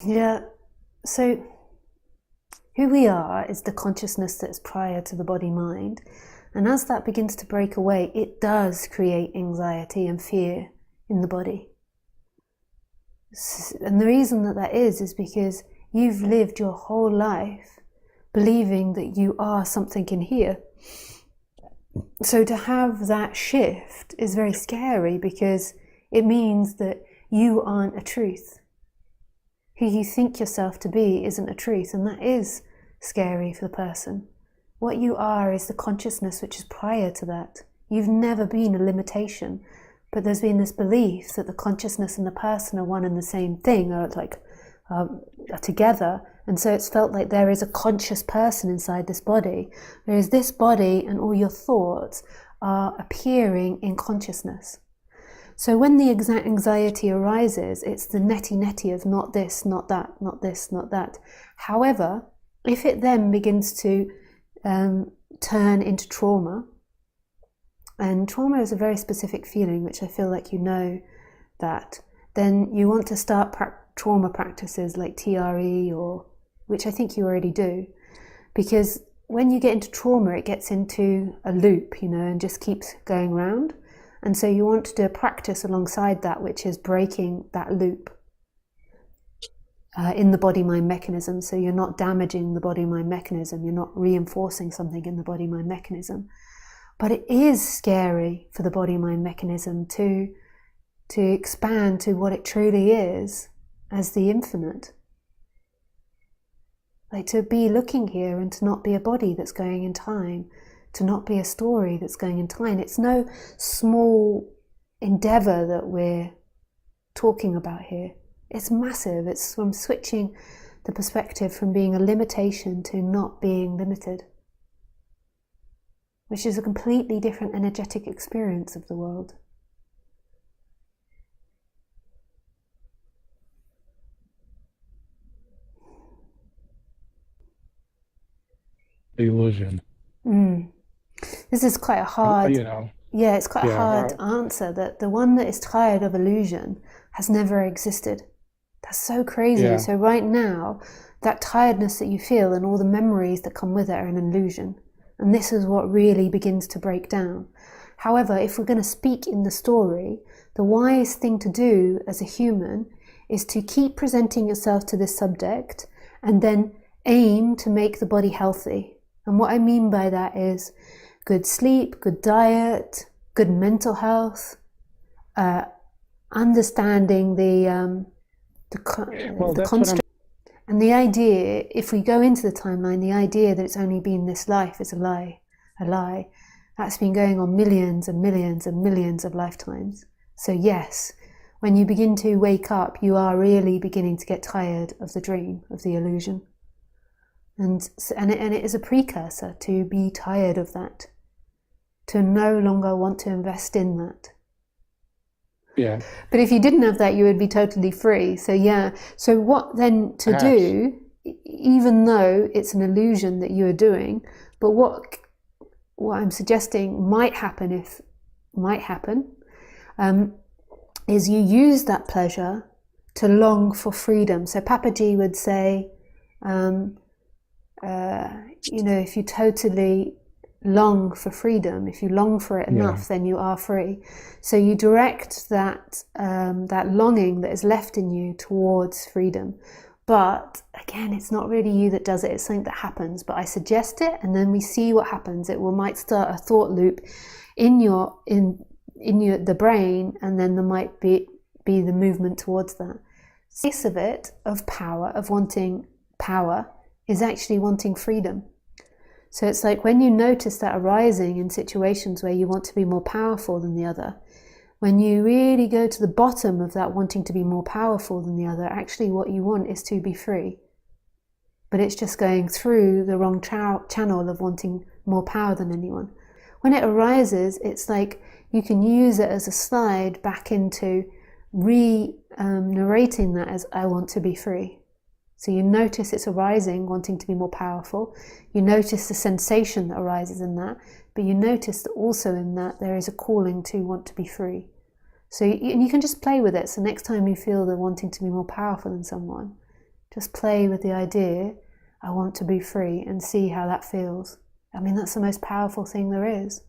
Yeah. So who we are is the consciousness that's prior to the body-mind. And as that begins to break away, it does create anxiety and fear in the body. And the reason that that is because you've lived your whole life believing that you are something in here. So to have that shift is very scary because it means that you aren't a truth. Who you think yourself to be isn't a truth, and that is scary for the person. What you are is the consciousness which is prior to that. You've never been a limitation, but there's been this belief that the consciousness and the person are one and the same thing, or are together, and so it's felt like there is a conscious person inside this body, whereas this body and all your thoughts are appearing in consciousness. So when the anxiety arises, it's the netty of not this, not that, not this, not that. However, if it then begins to turn into trauma, and trauma is a very specific feeling, which I feel like you know that, then you want to start trauma practices like TRE, or which I think you already do, because when you get into trauma, it gets into a loop, and just keeps going round. And so you want to do a practice alongside that, which is breaking that loop in the body-mind mechanism. So you're not damaging the body-mind mechanism, you're not reinforcing something in the body-mind mechanism. But it is scary for the body-mind mechanism to expand to what it truly is as the infinite. Like to be looking here and to not be a body that's going in time, to not be a story that's going in time. It's no small endeavor that we're talking about here. It's massive. It's from switching the perspective from being a limitation to not being limited, which is a completely different energetic experience of the world. The illusion. This is quite a hard, it's quite a hard answer, that the one that is tired of illusion has never existed. That's so crazy. Yeah. So right now, that tiredness that you feel and all the memories that come with it are an illusion. And this is what really begins to break down. However, if we're going to speak in the story, the wise thing to do as a human is to keep presenting yourself to this subject and then aim to make the body healthy. And what I mean by that is good sleep, good diet, good mental health, understanding the construct. And the idea, if we go into the timeline, the idea that it's only been this life is a lie. That's been going on millions and millions and millions of lifetimes. So yes, when you begin to wake up, you are really beginning to get tired of the dream, of the illusion. And it is a precursor to be tired of that, to no longer want to invest in that. Yeah. But if you didn't have that, you would be totally free. So yeah. So what then to do, even though it's an illusion that you are doing, but what I'm suggesting might happen is you use that pleasure to long for freedom. So Papaji would say, if you totally long for freedom, if you long for it enough, then you are free. So you direct that longing that is left in you towards freedom. But again, it's not really you that does it, it's something that happens. But I suggest it, and then we see what happens. It might start a thought loop in the brain, and then there might be the movement towards that. The base of it, of power, of wanting power, is actually wanting freedom. So it's like when you notice that arising in situations where you want to be more powerful than the other, when you really go to the bottom of that wanting to be more powerful than the other, actually what you want is to be free. But it's just going through the wrong channel of wanting more power than anyone. When it arises, it's like you can use it as a slide back into narrating that as I want to be free. So you notice it's arising, wanting to be more powerful. You notice the sensation that arises in that, but you notice that also in that there is a calling to want to be free. So you can just play with it. So next time you feel the wanting to be more powerful than someone, Just play with the idea, I want to be free, and see how that feels. I mean, that's the most powerful thing there is.